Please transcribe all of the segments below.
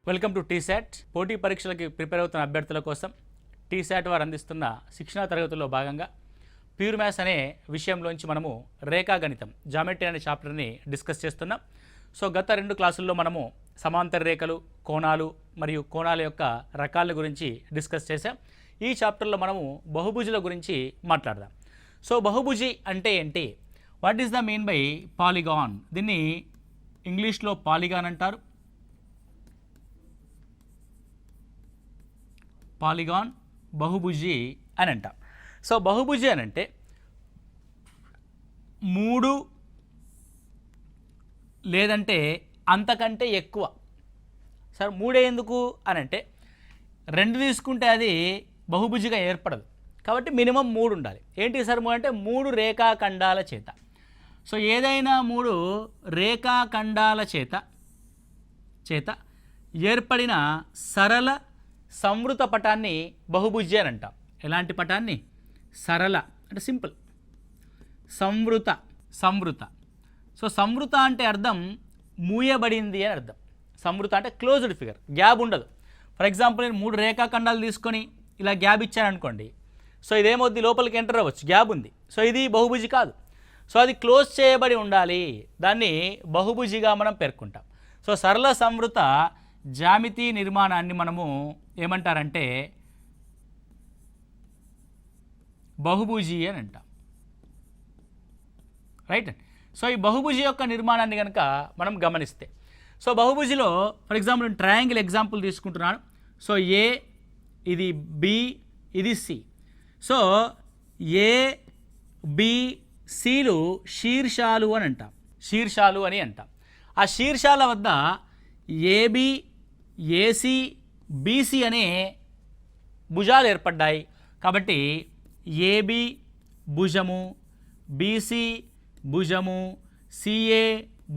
Welcome to T-SAT. పోటీ పరీక్షలకి prepare అవుతున్న అభ్యర్థుల కోసం టీశాట్ వారు అందిస్తున్న శిక్షణా తరగతుల్లో భాగంగా ప్యూర్ మ్యాథ్స్ అనే విషయంలోంచి మనము రేఖాగణితం జామెట్రీ అనే చాప్టర్ని డిస్కస్ చేస్తున్నాం. సో గత 2 క్లాసుల్లో మనము సమాంతర రేఖలు, కోణాలు మరియు కోణాల యొక్క రకాల గురించి డిస్కస్ చేసాం. ఈ చాప్టర్లో మనము బహుభుజుల గురించి మాట్లాడదాం. సో బహుభుజి అంటే ఏంటి? What is the mean by polygon? దీన్ని ఇంగ్లీష్లో పాలిగాన్ అంటారు. పాలిగాన్, బహుభుజి అని అంటాం. సో బహుభుజి అని అంటే 3 లేదంటే అంతకంటే ఎక్కువ. సార్ 3 ఎందుకు అని అంటే 2 తీసుకుంటే అది బహుభుజిగా ఏర్పడదు, కాబట్టి మినిమం 3 ఉండాలి. ఏంటి సార్ 3 అంటే 3 రేఖాఖండాల చేత. సో ఏదైనా 3 రేఖాఖండాల చేత ఏర్పడిన సరళ సంవృత పటాన్ని బహుభుజి అని అంటాం. ఎలాంటి పటాన్ని? సరళ అంటే సింపుల్, సంవృత. సో సంవృత అంటే అర్థం మూయబడింది అని అర్థం. సంవృత అంటే క్లోజ్డ్ ఫిగర్, గ్యాప్ ఉండదు. ఫర్ ఎగ్జాంపుల్ నేను 3 రేఖాఖండాలు తీసుకొని ఇలా గ్యాప్ ఇచ్చాను అనుకోండి. సో ఇదేమవుద్ది, లోపలికి ఎంటర్ అవ్వచ్చు, గ్యాప్ ఉంది. సో ఇది బహుభుజి కాదు. సో అది క్లోజ్ చేయబడి ఉండాలి, దాన్ని బహుభుజిగా మనం పేర్కొంటాం. సో సరళ సంవృత జ్యామితి నిర్మాణాన్ని మనము ఏమంటారంటే బహుభుజి అని అంటాం. రైట్. సో ఈ బహుభుజి యొక్క నిర్మాణాన్ని కనుక మనం గమనిస్తే, సో బహుభుజిలో ఫర్ ఎగ్జాంపుల్ నేను ట్రయాంగిల్ ఎగ్జాంపుల్ తీసుకుంటున్నాను. సో ఏ, ఇది బి, ఇది సి. సో ఏ, బి, సిలు శీర్షాలు అని అంటాం. శీర్షాలు అని అంటాం. ఆ శీర్షాల వద్ద ఏబి, ఏసి, బీసీ అనే భుజాలు ఏర్పడ్డాయి. కాబట్టి ఏబి భుజము, బీసీ భుజము, సిఏ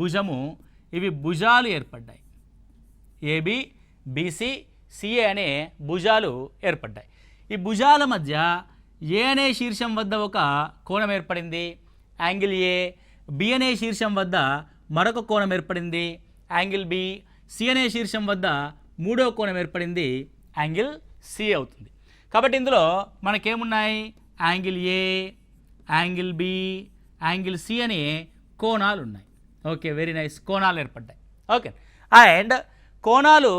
భుజము, ఇవి భుజాలు ఏర్పడ్డాయి. ఏబి, బీసీ, సిఏ అనే భుజాలు ఏర్పడ్డాయి. ఈ భుజాల మధ్య ఏ అనే శీర్షం వద్ద ఒక కోణం ఏర్పడింది, యాంగిల్ ఏ. బి అనే శీర్షం వద్ద మరొక కోణం ఏర్పడింది, యాంగిల్ బి. సి అనే శీర్షం వద్ద 3వ కోణం ఏర్పడింది, యాంగిల్ సి అవుతుంది. కాబట్టి ఇందులో మనకేమున్నాయి? Angle A, angle B, angle C అనే కోణాలు ఉన్నాయి. Okay, very nice. కోణాలు ఏర్పడ్డాయి. ఓకే. అండ్ కోణాలు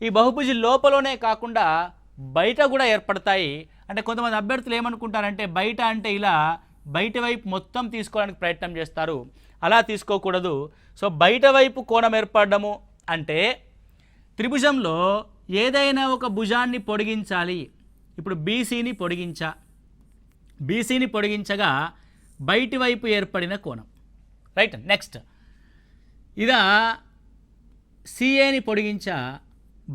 ఈ బహుభుజి లోపలనే కాకుండా బయట కూడా ఏర్పడతాయి. అంటే కొంతమంది అభ్యర్థులు ఏమనుకుంటారంటే బయట అంటే ఇలా బయట వైపు మొత్తం తీసుకోవడానికి ప్రయత్నం చేస్తారు. అలా తీసుకోకూడదు. సో బయట వైపు కోణం ఏర్పడము అంటే త్రిభుజంలో ఏదైనా ఒక భుజాన్ని పొడిగించాలి. ఇప్పుడు బీసీని పొడిగించగా బయటి వైపు ఏర్పడిన కోణం. రైట్. నెక్స్ట్ ఇదా సిఏని పొడిగించా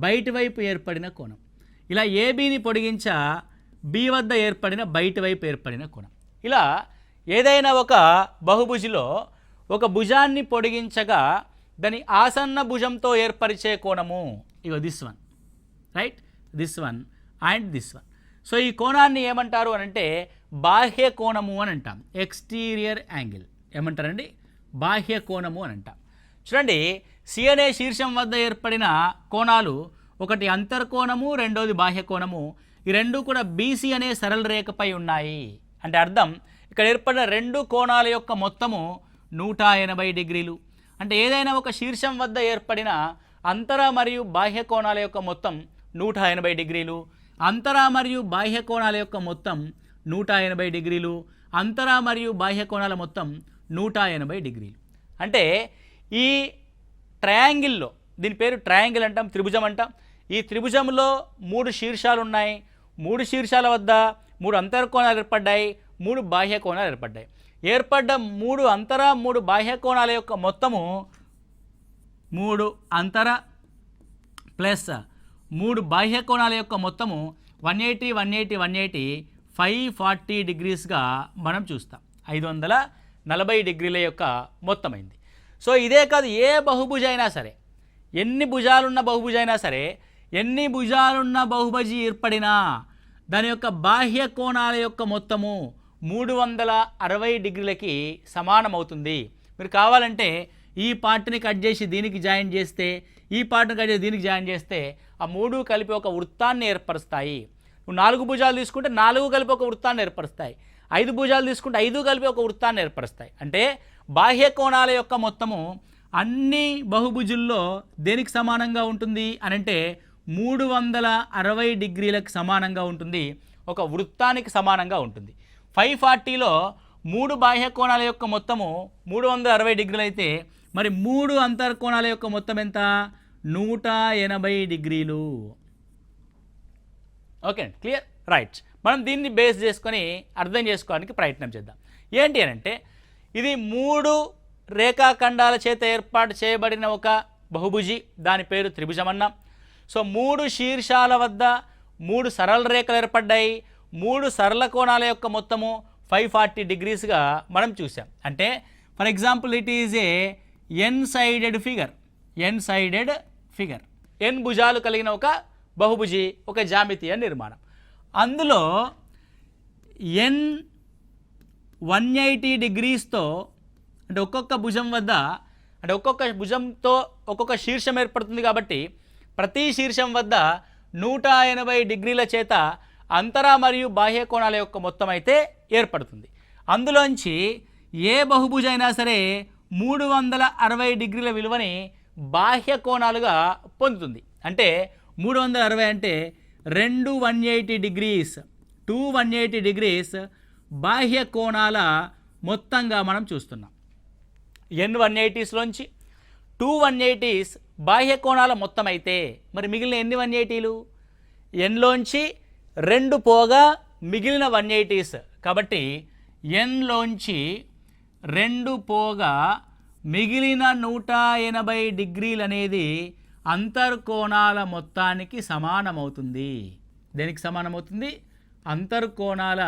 బయటి వైపు ఏర్పడిన కోణం. ఇలా ఏబీని పొడిగించా బి వద్ద ఏర్పడిన బయటి వైపు ఏర్పడిన కోణం. ఇలా ఏదైనా ఒక బహుభుజిలో ఒక భుజాన్ని పొడిగించగా దాని ఆసన్న భుజంతో ఏర్పరిచే కోణము ఇగో this one. Right, this one and this one. So ఈ కోణాన్ని ఏమంటారు అని అంటే బాహ్య కోణము అని అంటాం. ఎక్స్టీరియర్ యాంగిల్ ఏమంటారండి? బాహ్య కోణము అని అంటాం. చూడండి, సి అనే శీర్షం వద్ద ఏర్పడిన కోణాలు, ఒకటి అంతర్కోణము, రెండోది బాహ్య కోణము. ఈ రెండు కూడా బీసీ అనే సరళ రేఖపై ఉన్నాయి. అంటే అర్థం ఇక్కడ ఏర్పడిన 2 కోణాల యొక్క మొత్తము 180 డిగ్రీలు. అంటే ఏదైనా ఒక శీర్షం వద్ద ఏర్పడిన అంతర మరియు బాహ్య కోణాల యొక్క మొత్తం 180 డిగ్రీలు. అంతర మరియు బాహ్య కోణాల యొక్క మొత్తం 180 డిగ్రీలు. అంతర మరియు బాహ్య కోణాల మొత్తం 180 డిగ్రీలు. అంటే ఈ ట్రయాంగిల్లో, దీని పేరు ట్రయాంగిల్ అంటాం, త్రిభుజం అంటాం. ఈ త్రిభుజంలో 3 శీర్షాలు ఉన్నాయి. 3 శీర్షాల వద్ద 3 అంతర్కోణాలు ఏర్పడ్డాయి, 3 బాహ్య కోణాలు ఏర్పడ్డాయి. ఏర్పడ్డ 3 అంతర 3 బాహ్య కోణాల యొక్క మొత్తము 3 అంతర ప్లస్ 3 బాహ్య కోణాల యొక్క మొత్తము 180 180 180 540 డిగ్రీస్గా మనం చూస్తాం. 540 డిగ్రీల యొక్క మొత్తమైంది. సో ఇదే కాదు, ఏ బహుభుజ అయినా సరే, ఎన్ని భుజాలున్న బహుభుజ అయినా సరే, ఎన్ని భుజాలున్న బహుభుజి ఏర్పడినా దాని యొక్క బాహ్య కోణాల యొక్క మొత్తము 360 డిగ్రీలకి సమానమవుతుంది. మీరు కావాలంటే ఈ పార్ట్ని కట్ చేసి దీనికి జాయిన్ చేస్తే, ఈ పార్ట్ని కట్ చేసి దీనికి జాయిన్ చేస్తే ఆ మూడు కలిపి ఒక వృత్తాన్ని ఏర్పరుస్తాయి. నువ్వు 4 భుజాలు తీసుకుంటే 4 కలిపి ఒక వృత్తాన్ని ఏర్పరుస్తాయి. 5 భుజాలు తీసుకుంటే 5 కలిపి ఒక వృత్తాన్ని ఏర్పరుస్తాయి. అంటే బాహ్య కోణాల యొక్క మొత్తము అన్ని బహుభుజుల్లో దేనికి సమానంగా ఉంటుంది అని అంటే 360 డిగ్రీలకు సమానంగా ఉంటుంది, ఒక వృత్తానికి సమానంగా ఉంటుంది. 540లో 3 బాహ్య కోణాల యొక్క మొత్తము 360 డిగ్రీలు అయితే మరి 3 అంతర్కోణాల యొక్క మొత్తం ఎంత? 180 డిగ్రీలు. Okay, clear, right. మనం దీన్ని బేస్ చేసుకొని అర్థం చేసుకోవడానికి ప్రయత్నం చేద్దాం. ఏంటి అని అంటే ఇది 3 రేఖాఖండాల చేత ఏర్పాటు చేయబడిన ఒక బహుభుజి, దాని పేరు త్రిభుజం అన్నాం. సో 3 శీర్షాల వద్ద 3 సరళ రేఖలు ఏర్పడ్డాయి. 3 సరళ కోణాల యొక్క మొత్తము 540 డిగ్రీస్గా మనం చూసాం. అంటే for example it is a N sided figure, N భుజాలు కలిగిన ఒక బహుభుజి, ఒక జామితీయ నిర్మాణం. అందులో ఎన్ 180 డిగ్రీస్తో అంటే ఒక్కొక్క భుజం వద్ద అంటే ఒక్కొక్క భుజంతో ఒక్కొక్క శీర్షం ఏర్పడుతుంది కాబట్టి ప్రతి శీర్షం వద్ద 180 డిగ్రీల చేత అంతర మరియు బాహ్య కోణాల యొక్క మొత్తం అయితే ఏర్పడుతుంది. అందులోంచి ఏ బహుభుజ అయినా సరే 360 డిగ్రీల విలువని బాహ్య కోణాలుగా పొందుతుంది. అంటే 360 అంటే 2 180 డిగ్రీస్, 2 180 డిగ్రీస్ బాహ్య కోణాల మొత్తంగా మనం చూస్తున్నాం. ఎన్ 180స్లోంచి 2 180s బాహ్య కోణాల మొత్తం అయితే మరి మిగిలిన ఎన్ని 180లు? ఎన్లోంచి 2 పోగా మిగిలిన 180s. కాబట్టి ఎన్లోంచి 2 పోగా మిగిలిన 180 డిగ్రీలు అనేది అంతర్కోణాల మొత్తానికి సమానమవుతుంది. దేనికి సమానమవుతుంది? అంతర్కోణాల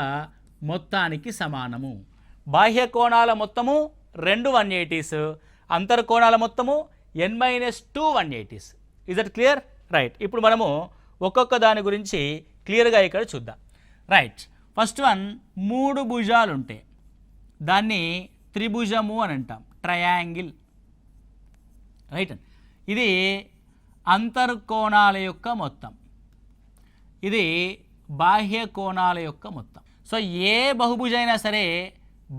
మొత్తానికి సమానము. బాహ్య కోణాల మొత్తము 2 180s, అంతర్కోణాల మొత్తము n-2 180s. Is that clear? Right. ఇప్పుడు మనము ఒక్కొక్క దాని గురించి క్లియర్గా ఇక్కడ చూద్దాం. రైట్, ఫస్ట్ వన్ 3 భుజాలు ఉంటాయి, దాన్ని త్రిభుజము అని అంటాం, ట్రయాంగిల్. రైట్, ఇది అంతర్కోణాల యొక్క మొత్తం, ఇది బాహ్య కోణాల యొక్క మొత్తం. సో ఏ బహుభుజైనా సరే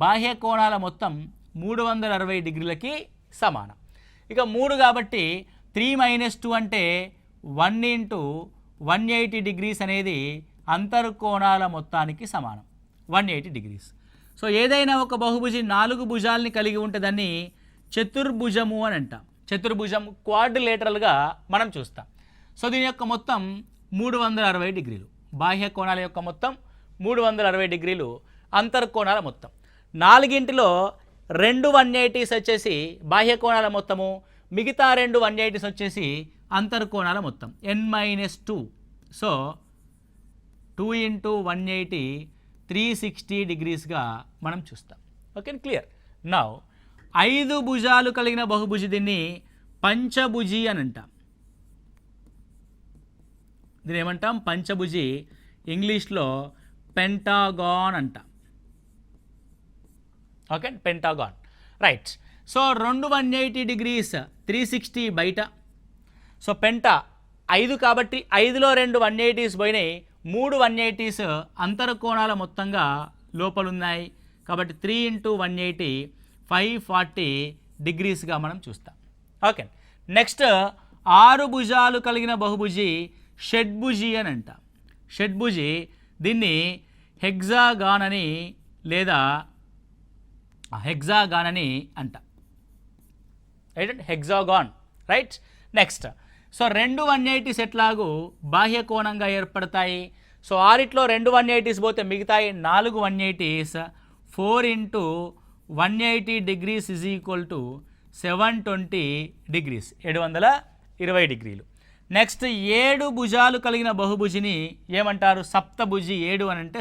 బాహ్య కోణాల మొత్తం 360 డిగ్రీలకి సమానం. ఇక 3 కాబట్టి 3 - 2 అంటే 1 × 180 డిగ్రీస్ అనేది అంతర్కోణాల మొత్తానికి సమానం, 180 డిగ్రీస్. సో ఏదైనా ఒక బహుభుజి 4 భుజాలని కలిగి ఉంటే దాన్ని చతుర్భుజము అని అంటాం. చతుర్భుజం క్వాడ్రిలేటరల్గా మనం చూస్తాం. సో దీని యొక్క మొత్తం 360 డిగ్రీలు, బాహ్య కోణాల యొక్క మొత్తం 360 డిగ్రీలు, అంతర్కోణాల మొత్తం. 4గింటిలో 2 180s వచ్చేసి బాహ్య కోణాల మొత్తము, మిగతా 2 180s వచ్చేసి అంతర్కోణాల మొత్తం, n-2. సో 2 × 180 360 డిగ్రీస్గా మనం చూస్తాం. Okay, clear. నౌ 5 భుజాలు కలిగిన బహుభుజి, దీన్ని పంచభుజి అని అంటాం. దీన్ని ఏమంటాం? పంచభుజి. ఇంగ్లీష్లో పెంటాగాన్ అంటాం. ఓకే, పెంటాగాన్. రైట్. సో 2 180 డిగ్రీస్ 360 బయట. సో పెంటా 5 కాబట్టి 5లో 2 180s పోయినాయి, 3 180s అంతర్కోణాల మొత్తంగా లోపలున్నాయి. కాబట్టి 3 × 180 540 డిగ్రీస్గా మనం చూస్తాం. ఓకే, నెక్స్ట్ 6 భుజాలు కలిగిన బహుభుజి షడ్భుజి అని అంటాం. షడ్భుజి, దీన్ని హెగ్జాగాన్ అని లేదా హెగ్జాగాన్ అని అంటాం. Right, hexagon. Right, next so 2 180s ఎట్లాగూ బాహ్య కోణంగా ఏర్పడతాయి. సో 6లో 2 180s పోతే మిగతాయి 4 180s. 4 × 180 degrees is equal to 720 degrees, 720 డిగ్రీలు. నెక్స్ట్ 7 భుజాలు కలిగిన బహుభుజిని ఏమంటారు? సప్తభుజి. 7 అని అంటే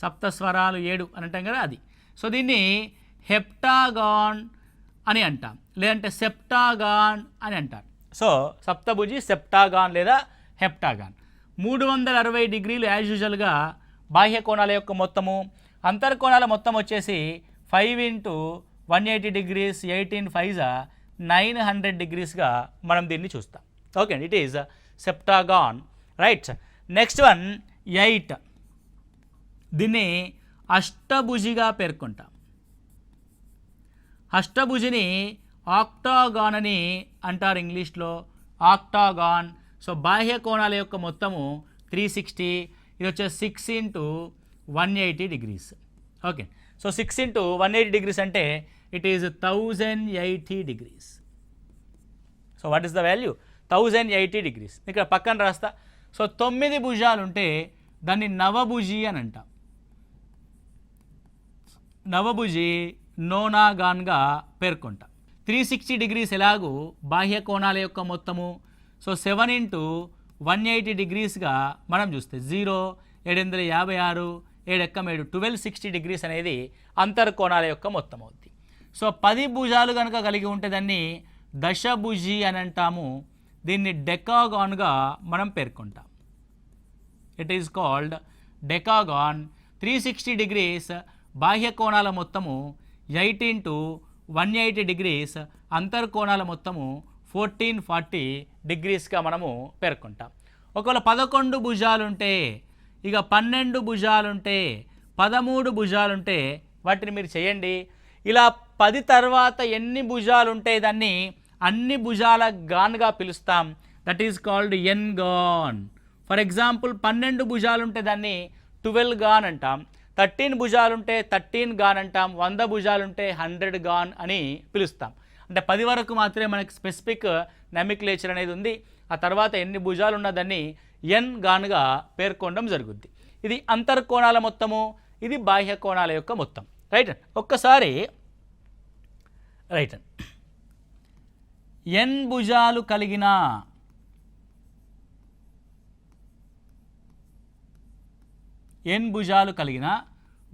సప్త స్వరాలు 7 అని అంటాం కదా, అది. సో దీన్ని హెప్టాగాన్ అని అంటాం, లేదంటే సెప్టాగాన్ అని అంటారు. సో సప్తభుజి, సెప్టాగాన్ లేదా హెప్టాగాన్. 360 డిగ్రీలు యాజ్ యూజువల్గా బాహ్య కోణాల యొక్క మొత్తము, అంతర్కోణాల మొత్తం వచ్చేసి 5 × 180 డిగ్రీస్, 18 5 900 డిగ్రీస్గా మనం దీన్ని చూస్తాం. ఓకే అండి, it is septagon. Right. Next one 8. దీన్ని అష్టభుజిగా పేర్కొంటాం. అష్టభుజిని ఆక్టాగాన్ అని అంటారు ఇంగ్లీష్లో, ఆక్టాగాన్. సో బాహ్య కోణాల యొక్క మొత్తము 360. ఇది వచ్చేసి 6 × 180 డిగ్రీస్. ఓకే, సో 6 × 180 డిగ్రీస్ అంటే it is 1080 degrees. So what is the value? 1080 degrees. ఇక్కడ పక్కన రాస్తా. సో 9 భుజాలు ఉంటే దాన్ని నవభుజి అని అంటాం. నవభుజి నోనాగాన్గా పేర్కొంటాం. 360 డిగ్రీస్ ఎలాగూ బాహ్య కోణాల యొక్క మొత్తము. సో 7 × 180 డిగ్రీస్గా మనం చూస్తే 0, 756, 7 1260 డిగ్రీస్ అనేది అంతర్కోణాల యొక్క మొత్తం అవుతుంది. సో 10 భుజాలు కనుక కలిగి ఉంటే దాన్ని దశభుజి అని అంటాము. దీన్ని డెకాగాన్గా మనం పేర్కొంటాం. It is called decagon. 360 degrees బాహ్య కోణాల మొత్తము, 8 × 180 డిగ్రీస్ అంతర్కోణాల మొత్తము 1440 డిగ్రీస్గా మనము పేర్కొంటాం. ఒకవేళ 11 భుజాలుంటే, ఇక 12 భుజాలుంటే, 13 భుజాలుంటే వాటిని మీరు చేయండి. ఇలా 10 తర్వాత ఎన్ని భుజాలుంటే దాన్ని అన్ని భుజాల గాన్గా పిలుస్తాం. That is called n gon. For example 12 భుజాలుంటే దాన్ని 12 గాన్ అంటాం. 13 భుజాలుంటే 13 గాన్ అంటాం. 100 భుజాలుంటే 100 గాన్ అని పిలుస్తాం. అంటే 10 వరకు మాత్రమే మనకి స్పెసిఫిక్ నామిక్లేచర్ అనేది ఉంది. ఆ తర్వాత ఎన్ని భుజాలు ఉన్న దాన్ని ఎన్ గాన్గా పేర్కొనడం జరుగుద్ది. ఇది అంతర్కోణాల మొత్తము, ఇది బాహ్య కోణాల యొక్క మొత్తం. రైట్. ఒక్కసారి రైట్, ఎన్ భుజాలు కలిగిన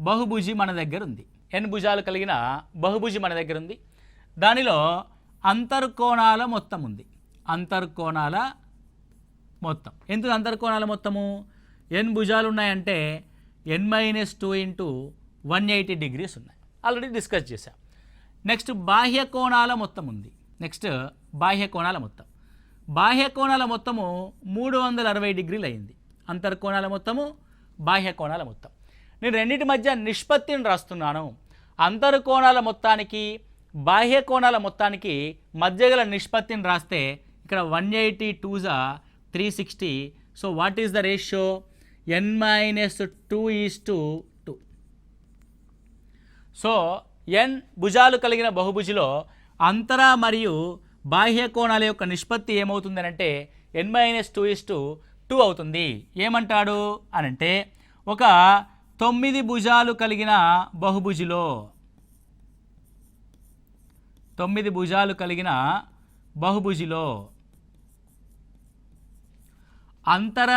బహుభుజి మన దగ్గర ఉంది. ఎన్ భుజాలు కలిగిన బహుభుజి మన దగ్గర ఉంది. దానిలో అంతర్కోణాల మొత్తం ఉంది. అంతర్కోణాల మొత్తం. ఎందుకు అంతర్కోణాల మొత్తము? ఎన్ భుజాలు ఉన్నాయంటే n-2 × 180 డిగ్రీస్ ఉన్నాయి. ఆల్రెడీ డిస్కస్ చేశాం. నెక్స్ట్ బాహ్య కోణాల మొత్తం ఉంది. నెక్స్ట్ బాహ్య కోణాల మొత్తం. బాహ్య కోణాల మొత్తము 360 డిగ్రీలు అయింది. అంతర్కోణాల మొత్తము, బాహ్య కోణాల మొత్తం. నేను రెండింటి మధ్య నిష్పత్తిని రాస్తున్నాను. అంతర్కోణాల మొత్తానికి, బాహ్య కోణాల మొత్తానికి మధ్య గల నిష్పత్తిని రాస్తే ఇక్కడ 180 2 360. So what is the ratio? n-2:2. So N భుజాలు కలిగిన బహుభుజిలో అంతర మరియు బాహ్య కోణాల యొక్క నిష్పత్తి ఏమవుతుంది అంటే n-2:2 అవుతుంది. ఏమంటాడు అనంటే, ఒక 9 భుజాలు కలిగిన బహుభుజిలో, 9 భుజాలు కలిగిన బహుభుజిలో అంతర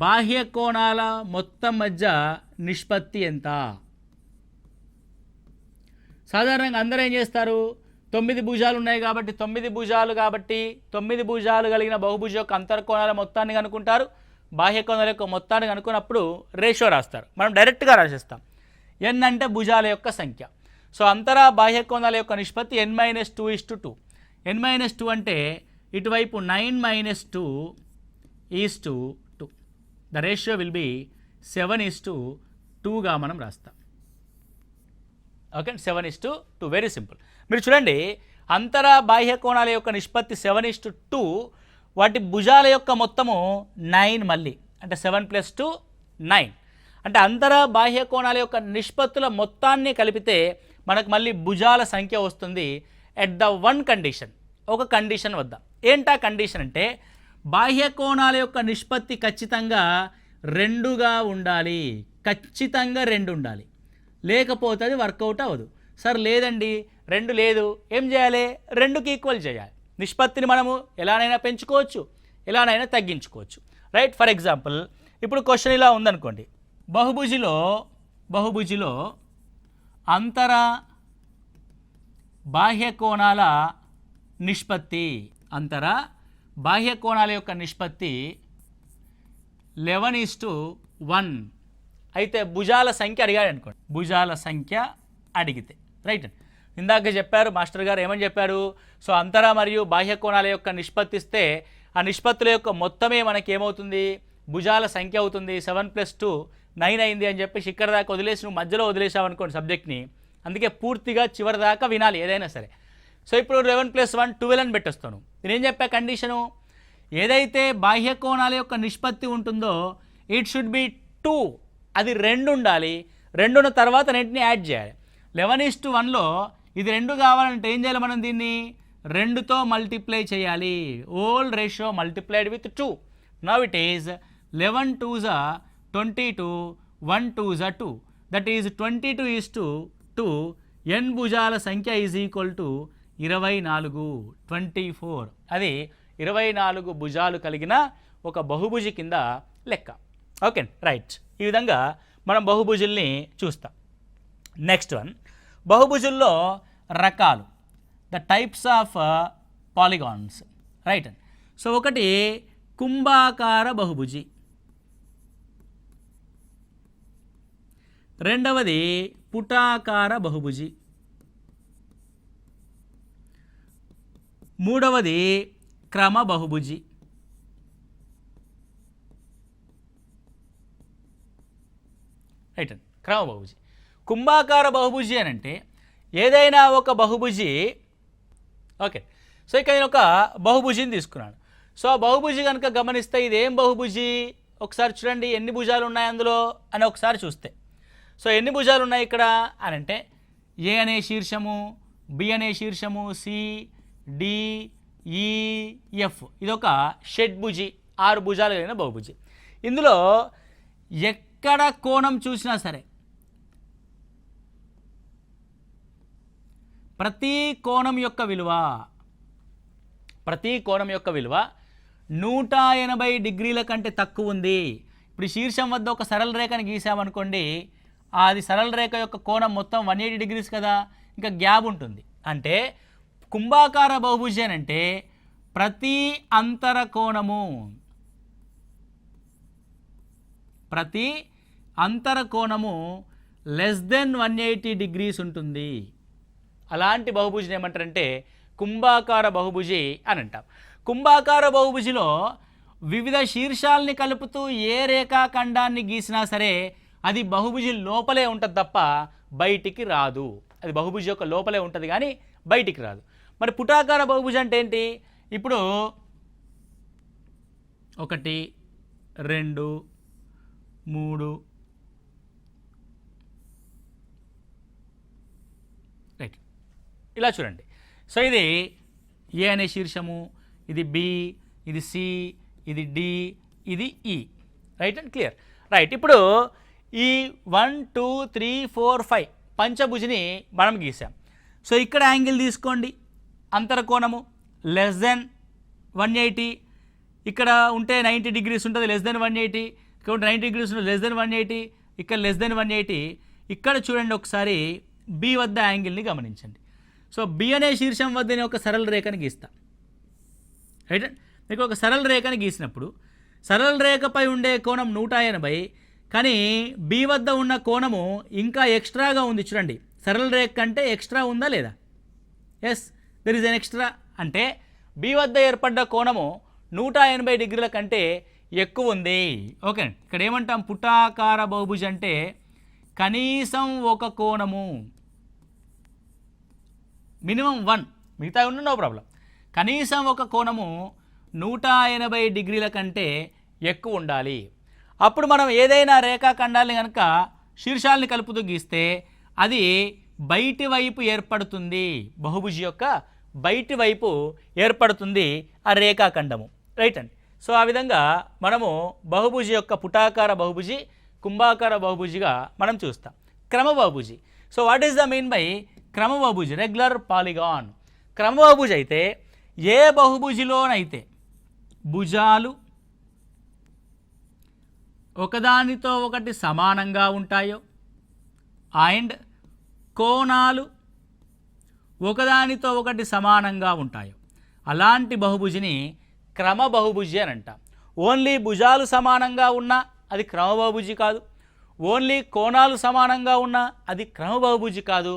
బాహ్య కోణాల మొత్తం మధ్య నిష్పత్తి ఎంత? సాధారణంగా అందరూ ఏం చేస్తారు? 9 భుజాలు ఉన్నాయి కాబట్టి 9 భుజాలు కాబట్టి 9 భుజాలు కలిగిన బహుభుజ యొక్క అంతర్కోణాల మొత్తాన్ని కనుక్కుంటారు. బాహ్య కోణాల యొక్క మొత్తాన్ని కనుక్కున్నప్పుడు రేషియో రాస్తారు. మనం డైరెక్ట్గా రాసేస్తాం. ఎన్ అంటే భుజాల యొక్క సంఖ్య. సో అంతర బాహ్య కోణాల యొక్క నిష్పత్తి n-2:2. n-2 అంటే ఇటువైపు 9-2:2. ద రేషియో విల్ బి 7:2గా మనం రాస్తాం. ఓకే, 7:2. Very simple. మీరు చూడండి, అంతర బాహ్య కోణాల యొక్క నిష్పత్తి 7:2. వాటి భుజాల యొక్క మొత్తము 9 మళ్ళీ, అంటే 7 + 2 9. అంటే అంతర బాహ్య కోణాల యొక్క నిష్పత్తుల మొత్తాన్ని కలిపితే మనకు మళ్ళీ భుజాల సంఖ్య వస్తుంది. ఎట్ ద వన్ కండిషన్, ఒక కండిషన్ వద్ద. ఏంటా కండిషన్ అంటే, బాహ్య కోణాల యొక్క నిష్పత్తి ఖచ్చితంగా 2గా ఉండాలి. ఖచ్చితంగా 2 ఉండాలి, లేకపోతే అది వర్కౌట్ అవ్వదు. సార్ లేదండి 2 లేదు, ఏం చేయాలి? 2కి ఈక్వల్ చేయాలి. నిష్పత్తిని మనము ఎలానైనా పెంచుకోవచ్చు, ఎలానైనా తగ్గించుకోవచ్చు. రైట్. ఫర్ ఎగ్జాంపుల్, ఇప్పుడు క్వశ్చన్ ఇలా ఉందనుకోండి. బహుభుజిలో అంతర బాహ్య కోణాల నిష్పత్తి, అంతర బాహ్య కోణాల యొక్క నిష్పత్తి 11:1 అయితే భుజాల సంఖ్య అడిగాడు అనుకోండి, భుజాల సంఖ్య అడిగితే రైట్. ఇందాక చెప్పారు మాస్టర్ గారు ఏమని చెప్పారు, సో అంతర మరియు బాహ్య కోణాల యొక్క నిష్పత్తి ఇస్తే ఆ నిష్పత్తుల యొక్క మొత్తమే మనకి ఏమవుతుంది, భుజాల సంఖ్య అవుతుంది. 7 + 2 9 అయింది అని చెప్పేసి ఇక్కడ దాకా వదిలేసి నువ్వు మధ్యలో వదిలేసావు అనుకోండి సబ్జెక్ట్ని, అందుకే పూర్తిగా చివరి దాకా వినాలి ఏదైనా సరే. సో ఇప్పుడు 11 + 1 12 అని పెట్టేస్తాను. నేనేం చెప్పా కండిషను, ఏదైతే బాహ్య కోణాల యొక్క నిష్పత్తి ఉంటుందో ఇట్ షుడ్ బి 2, అది 2 ఉండాలి. 2 ఉన్న తర్వాత రెండింటిని యాడ్ చేయాలి. 11:1లో ఇది 2 కావాలంటే ఏం చేయాలి, మనం దీన్ని 2తో మల్టిప్లై చేయాలి. Whole ratio multiplied with 2. Now it is 11 2s are 22, 1 2s are 2. That is 22:2. n భుజాల సంఖ్య ఈజ్ ఈక్వల్ టు 24, 24. అది 24 భుజాలు కలిగిన ఒక బహుభుజి కింద లెక్క. Okay right. ఈ విధంగా మనం బహుభుజుల్ని చూస్తాం. నెక్స్ట్ వన్, బహుభుజుల్లో రకాలు, the types of polygons right. So ఒకటి కుంభాకార బహుభుజి, రెండవది పుటాకార బహుభుజి, మూడవది క్రమ బహుభుజి, రైట్. క్రమ బహుభుజి. కుంభాకార బహుభుజి అని అంటే ఏదైనా ఒక బహుభుజి, ఓకే. సో ఇక్కడ నేను ఒక బహుభుజిని తీసుకున్నాను. సో ఆ బహుభుజి కనుక గమనిస్తే ఇది ఏం బహుభుజి, ఒకసారి చూడండి ఎన్ని భుజాలు ఉన్నాయి అందులో అని ఒకసారి చూస్తే. సో ఎన్ని భుజాలు ఉన్నాయి ఇక్కడ అని అంటే ఏ అనే శీర్షము, బి అనే శీర్షము, సి, డి, ఈ, ఎఫ్, ఇదొక షడ్భుజి, 6 భుజాలు కలిగిన బహుభుజి. ఇందులో ఎక్కడ కోణం చూసినా సరే ప్రతి కోణం యొక్క విలువ 180 డిగ్రీల కంటే తక్కువ ఉంది. ఇప్పుడు శీర్షం వద్ద ఒక సరళ రేఖను గీసామనుకోండి, అది సరళ రేఖ యొక్క కోణం మొత్తం 180 డిగ్రీస్ కదా, ఇంకా గ్యాప్ ఉంటుంది. అంటే కుంభాకార బహుభుజి అని అంటే ప్రతి అంతర కోణము లెస్ దెన్ 180 డిగ్రీస్ ఉంటుంది. అలాంటి బహుభుజిని ఏమంటారంటే కుంభాకార బహుభుజి అని అంటాం. కుంభాకార బహుభుజిలో వివిధ శీర్షాలని కలుపుతూ ఏ రేఖాఖండాన్ని గీసినా సరే అది బహుభుజి లోపలే ఉంటుంది తప్ప బయటికి రాదు. అది బహుభుజి యొక్క లోపలే ఉంటుంది కానీ బయటికి రాదు. మరి పుటాకార బహుభుజి అంటే ఏంటి, ఇప్పుడు 1 2 3 రైట్, ఇలా చూడండి. సో ఇది ఏ అనే శీర్షము, ఇది బి, ఇది సి, ఇది డి, ఇది ఈ, రైట్ అండ్ క్లియర్ రైట్. ఇప్పుడు ఈ 1 2 3 4 5 పంచభుజిని మనం గీసాం. సో ఇక్కడ యాంగిల్ తీసుకోండి, అంతర కోణము లెస్ దెన్ 180, ఇక్కడ ఉంటే 90 డిగ్రీస్ ఉంటుంది లెస్ దెన్ 180, ఇక్కడ 90 డిగ్రీస్ ఉంటుంది లెస్ దెన్ 180, ఇక్కడ లెస్ దెన్ 180. ఇక్కడ చూడండి ఒకసారి బి వద్ద యాంగిల్ని గమనించండి. సో బి అనే శీర్షం వద్ద నేను ఒక సరళ రేఖను గీస్తా, రైట్. మీకు ఒక సరళ రేఖను గీసినప్పుడు సరళ రేఖపై ఉండే కోణం 180, కానీ బి వద్ద ఉన్న కోణము ఇంకా ఎక్స్ట్రాగా ఉంది. చూడండి సరళ రేఖ కంటే ఎక్స్ట్రా ఉందా లేదా, yes there is n extra. అంటే బి వద్ద ఏర్పడ్డ కోణము 180 డిగ్రీల కంటే ఎక్కువ ఉంది. ఓకే, ఇక్కడ ఏమంటాం, పుటాకార బహుభుజి అంటే కనీసం ఒక కోణము, మినిమం 1, మిగతా ఉన్న నో ప్రాబ్లం, కనీసం ఒక కోణము 180 డిగ్రీల కంటే ఎక్కువ ఉండాలి. అప్పుడు మనం ఏదైనా రేఖాఖండాన్ని కనుక శీర్షాలని కలుపుతూ గీస్తే అది బయటి వైపు ఏర్పడుతుంది, బహుభుజి యొక్క బయటి వైపు ఏర్పడుతుంది ఆ రేఖాఖండము, రైట్ అండి. సో ఆ విధంగా మనము బహుభుజి యొక్క పుటాకార బహుభుజి, కుంభాకార బహుభుజిగా మనం చూస్తాం. క్రమ బహుభుజి, so what is the mean by క్రమ బహుభుజి, రెగ్యులర్ పాలిగాన్. క్రమ బహుభుజి అయితే ఏ బహుభుజిలోనైతే భుజాలు ఒకదానితో ఒకటి సమానంగా ఉంటాయో అండ్ కోణాలు ఒకదానితో ఒకటి సమానంగా ఉంటాయో అలాంటి బహుభుజిని క్రమ బహుభుజి అని అంటాం. ఓన్లీ భుజాలు సమానంగా ఉన్నా అది క్రమ బహుభుజి కాదు, ఓన్లీ కోణాలు సమానంగా ఉన్నా అది క్రమ బహుభుజి కాదు.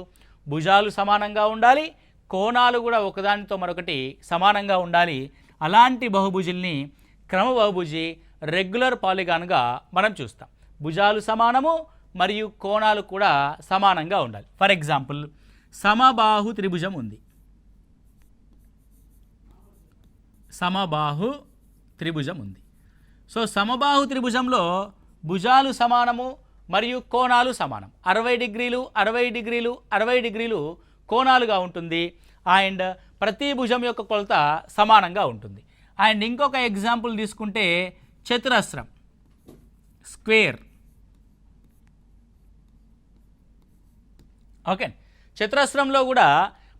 భుజాలు సమానంగా ఉండాలి, కోణాలు కూడా ఒకదానితో మరొకటి సమానంగా ఉండాలి. అలాంటి బహుభుజుల్ని క్రమ బహుభుజి, రెగ్యులర్ పాలిగాన్గా మనం చూస్తాం. భుజాలు సమానము మరియు కోణాలు కూడా సమానంగా ఉండాలి. ఫర్ ఎగ్జాంపుల్ సమబాహు త్రిభుజం ఉంది. సమబాహు త్రిభుజం ఉంది. సో సమబాహు త్రిభుజంలో భుజాలు సమానము మరియు కోణాలు సమానం. 60 డిగ్రీలు 60 డిగ్రీలు 60 డిగ్రీలు కోణాలుగా ఉంటుంది. అండ్ ప్రతి భుజం యొక్క కొలత సమానంగా ఉంటుంది. అండ్ ఇంకొక ఎగ్జాంపుల్ తీసుకుంటే చతురస్రం, స్క్వేర్. ఓకే, చతురస్రంలో కూడా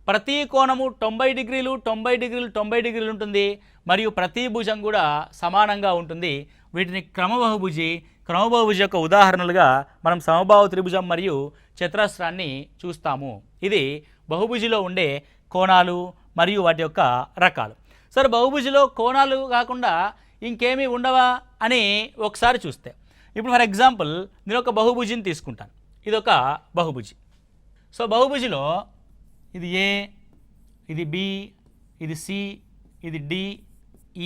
ప్రతి కోణము 90 డిగ్రీలు 90 డిగ్రీలు 90 డిగ్రీలు ఉంటుంది మరియు ప్రతి భుజం కూడా సమానంగా ఉంటుంది. వీటిని క్రమబహుభుజి యొక్క ఉదాహరణలుగా మనం సమబాహు త్రిభుజం మరియు చతురస్రాన్ని చూస్తాము. ఇది బహుభుజిలో ఉండే కోణాలు మరియు వాటి యొక్క రకాలు. సరే, బహుభుజిలో కోణాలు కాకుండా ఇంకేమీ ఉండవా అని ఒకసారి చూస్తే, ఇప్పుడు ఫర్ ఎగ్జాంపుల్ నేను ఒక బహుభుజిని తీసుకుంటాను. ఇది ఒక బహుభుజి. సో బహుభుజిలో ఇది ఏ, ఇది బి, ఇది సి, ఇది డి,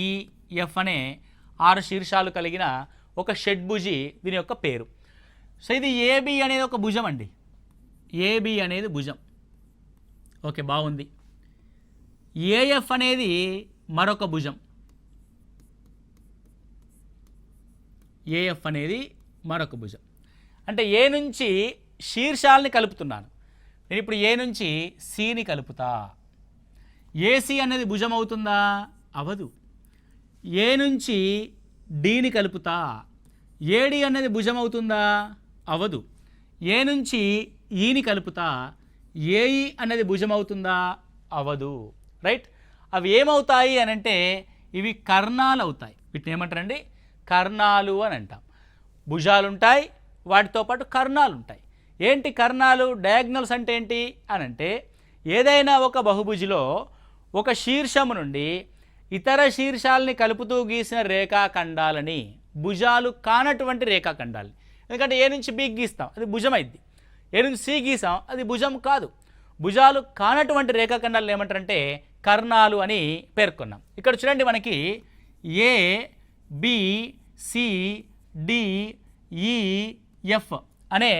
ఈ, ఎఫ్ అనే 6 శీర్షాలు కలిగిన ఒక షడ్భుజి దీని యొక్క పేరు. సో ఇది ఏబి అనేది ఒక భుజం అండి. ఏబి అనేది భుజం. ఓకే, బాగుంది. ఏఎఫ్ అనేది మరొక భుజం. ఏఎఫ్ అనేది మరొక భుజం. అంటే ఏ నుంచి శీర్షాలని కలుపుతున్నాను నేను. ఇప్పుడు ఏ నుంచి సిని కలుపుతా. ఏసి అనేది భుజం అవుతుందా? అవదు. ఏ నుంచి డిని కలుపుతా. ఏడి అనేది భుజం అవుతుందా? అవదు. ఏ నుంచి ఈని కలుపుతా. ఏఈ అనేది భుజం అవుతుందా? అవదు. రైట్. అవి ఏమవుతాయి అని అంటే ఇవి కర్ణాలు అవుతాయి. వీటిని ఏమంటారండి? కర్ణాలు అని అంటాం. భుజాలు ఉంటాయి, వాటితో పాటు కర్ణాలు ఉంటాయి. ఏంటి కర్ణాలు? డయాగ్నల్స్ అంటే ఏంటి అని అంటే ఏదైనా ఒక బహుభుజిలో ఒక శీర్షము నుండి ఇతర శీర్షాలని కలుపుతూ గీసిన రేఖాఖండాలని భుజాలు కానటువంటి రేఖాఖండాలని. ఎందుకంటే ఏ నుంచి బి గీస్తాం, అది భుజం అయింది. ఏ నుంచి సి గీసాం, అది భుజం కాదు. భుజాలు కానటువంటి రేఖాఖండాలను ఏమంటారంటే కర్ణాలు అని పేర్కొన్నాం. ఇక్కడ చూడండి, మనకి ఏ, బి, సి, డి, ఈ, ఎఫ్ అనే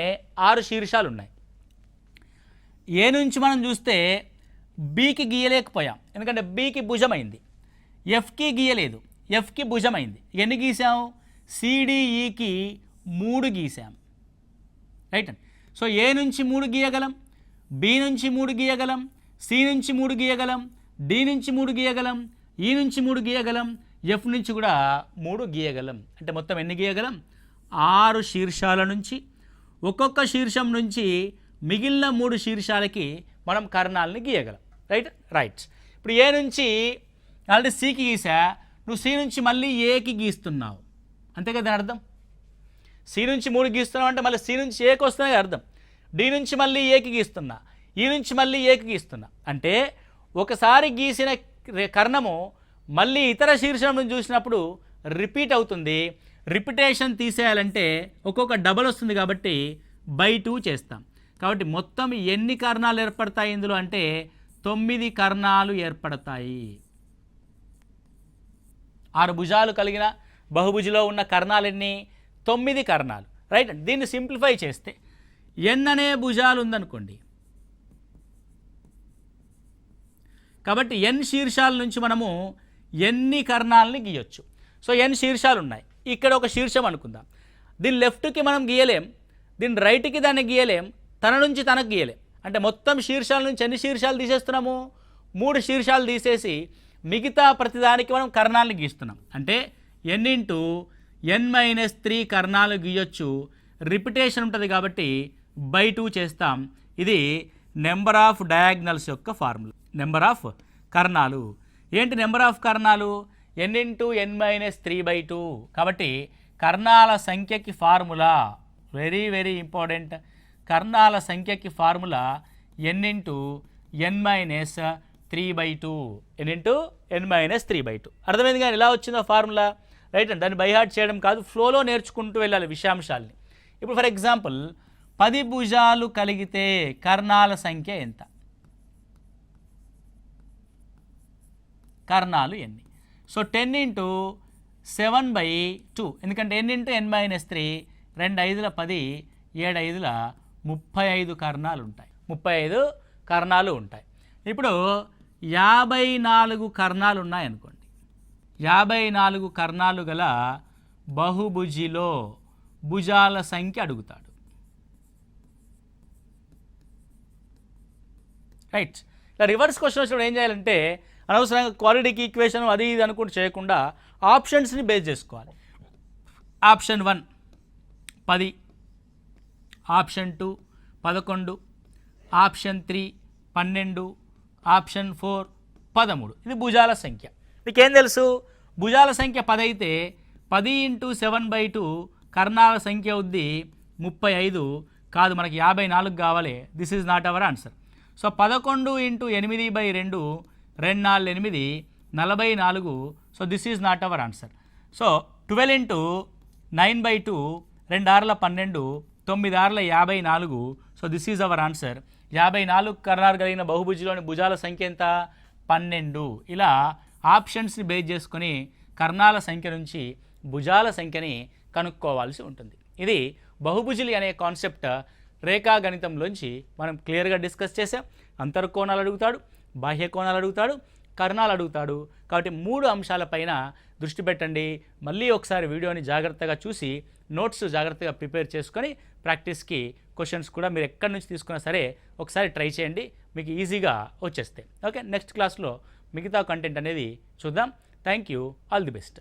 6 శీర్షాలు ఉన్నాయి. ఏ నుంచి మనం చూస్తే బికి గీయలేకపోయాం, ఎందుకంటే బికి భుజమైంది. ఎఫ్కి గీయలేదు, ఎఫ్కి భుజమైంది. ఎన్ని గీసాం? సిడిఈకి 3 గీసాం. రైట్ అండి. సో ఏ నుంచి 3 గీయగలం, బి నుంచి 3 గీయగలం, సి నుంచి 3 గీయగలం, డి నుంచి 3 గీయగలం, ఈ నుంచి 3 గీయగలం, ఎఫ్ నుంచి కూడా 3 గీయగలం. అంటే మొత్తం ఎన్ని గీయగలం? 6 శీర్షాల నుంచి ఒక్కొక్క శీర్షం నుంచి మిగిలిన 3 శీర్షాలకి మనం కర్ణాలని గీయగలం. రైట్. ఇప్పుడు ఏ నుంచి ఆల్రెడీ సికి గీసా, నువ్వు సి నుంచి మళ్ళీ ఏకి గీస్తున్నావు, అంతే కదా అర్థం. సి నుంచి 3 గీస్తున్నావు అంటే మళ్ళీ సి నుంచి ఏకి వస్తున్నాయి అర్థం. డి నుంచి మళ్ళీ ఏకి గీస్తున్నా, ఈ నుంచి మళ్ళీ ఏకి గీస్తున్నా. అంటే ఒకసారి గీసిన కర్ణము మళ్ళీ ఇతర శీర్షం నుంచి చూసినప్పుడు రిపీట్ అవుతుంది. రిపిటేషన్ తీసేయాలంటే ఒక్కొక్క డబల్ వస్తుంది కాబట్టి బై 2 చేస్తాం. కాబట్టి మొత్తం ఎన్ని కర్ణాలు ఏర్పడతాయి ఇందులో అంటే 9 కర్ణాలు ఏర్పడతాయి. 6 భుజాలు కలిగిన బహుభుజిలో ఉన్న కర్ణాలు ఎన్ని? 9 కర్ణాలు. రైట్. దీన్ని సింప్లిఫై చేస్తే ఎన్ అనే భుజాలు ఉందనుకోండి, కాబట్టి ఎన్ శీర్షాల నుంచి మనము ఎన్ని కర్ణాలని గీయొచ్చు. సో ఎన్ శీర్షాలు ఉన్నాయి. ఇక్కడ ఒక శీర్షం అనుకుందాం. దీని లెఫ్ట్కి మనం గీయలేం, దీని రైట్కి దాన్ని గీయలేం, తన నుంచి తనకు గీయలేం. అంటే మొత్తం శీర్షాల నుంచి ఎన్ని శీర్షాలు తీసేస్తున్నాము? 3 శీర్షాలు తీసేసి మిగతా ప్రతిదానికి మనం కర్ణాలను గీస్తున్నాం. అంటే n ఇంటూ n-3 కర్ణాలు గీయొచ్చు. రిపిటేషన్ ఉంటుంది కాబట్టి బై 2 చేస్తాం. ఇది నెంబర్ ఆఫ్ డయాగ్నల్స్ యొక్క ఫార్ములా. నెంబర్ ఆఫ్ కర్ణాలు ఏంటి? నెంబర్ ఆఫ్ కర్ణాలు n ఇంటూ n-3/2. కాబట్టి కర్ణాల సంఖ్యకి ఫార్ములా వెరీ వెరీ ఇంపార్టెంట్. కర్ణాల సంఖ్యకి formula n into n-3/2. n into n-3/2. అర్థమైంది కానీ ఎలా వచ్చిందో ఫార్ములా. రైట్ అండి. దాన్ని బై హార్ట్ చేయడం కాదు, ఫ్లోలో నేర్చుకుంటూ వెళ్ళాలి విషయాంశాలని. ఇప్పుడు ఫర్ ఎగ్జాంపుల్ 10 భుజాలు కలిగితే కర్ణాల సంఖ్య ఎంత? కర్ణాలు ఎన్ని? సో 10 ఇంటూ 7/2, ఎందుకంటే n ఇంటూ n మైనస్ 3, 2 5ల 10, 7 5ల 35 కర్ణాలు ఉంటాయి. 35 కర్ణాలు ఉంటాయి. ఇప్పుడు 54 కర్ణాలు ఉన్నాయనుకోండి. 54 కర్ణాలు గల బహుభుజిలో భుజాల సంఖ్య అడుగుతాడు. రైట్. ఇలా రివర్స్ క్వశ్చన్ వచ్చినప్పుడు ఏం చేయాలంటే అనవసరంగా క్వాలిటీకి ఈక్వేషన్ అది ఇది అనుకుంటూ చేయకుండా ఆప్షన్స్ని బేస్ చేసుకోవాలి. Option 1 10, option 2 11, option 3 12, option 4 13. ఇది భుజాల సంఖ్య. మీకేం తెలుసు? భుజాల సంఖ్య 10 అయితే 10 ఇంటూ 7/2 కర్ణాల సంఖ్య అవుద్ది 35. కాదు, మనకి 54 కావాలి. This is not our answer. So 11 into 8/2, 2 4 8, 44. So this is not our answer. So 12 into 9/2, 2 6ల 12, 9 6ల 54. So this is our answer. 54 కర్ణాలు కలిగిన బహుభుజిలోని భుజాల సంఖ్య ఎంత? 12. ఇలా ఆప్షన్స్ని బేస్ చేసుకొని కర్ణాల సంఖ్య నుంచి భుజాల సంఖ్యని కనుక్కోవాల్సి ఉంటుంది. ఇది బహుభుజులు అనే కాన్సెప్ట్ రేఖాగణితంలోంచి మనం క్లియర్గా డిస్కస్ చేసాం. అంతర్కోణాలు అడుగుతాడు, బాహ్య కోణాలు అడుగుతాడు, కర్ణాలు అడుగుతాడు. కాబట్టి 3 అంశాలపైన దృష్టి పెట్టండి. మళ్ళీ ఒకసారి వీడియోని జాగ్రత్తగా చూసి నోట్స్ జాగ్రత్తగా ప్రిపేర్ చేసుకొని ప్రాక్టీస్కి క్వశ్చన్స్ కూడా మీరు ఎక్కడి నుంచి తీసుకున్నా సరే ఒకసారి ట్రై చేయండి, మీకు ఈజీగా వచ్చేస్తాయి. ఓకే, నెక్స్ట్ క్లాస్లో మిగతా కంటెంట్ అనేది చూద్దాం. Thank you, all the best.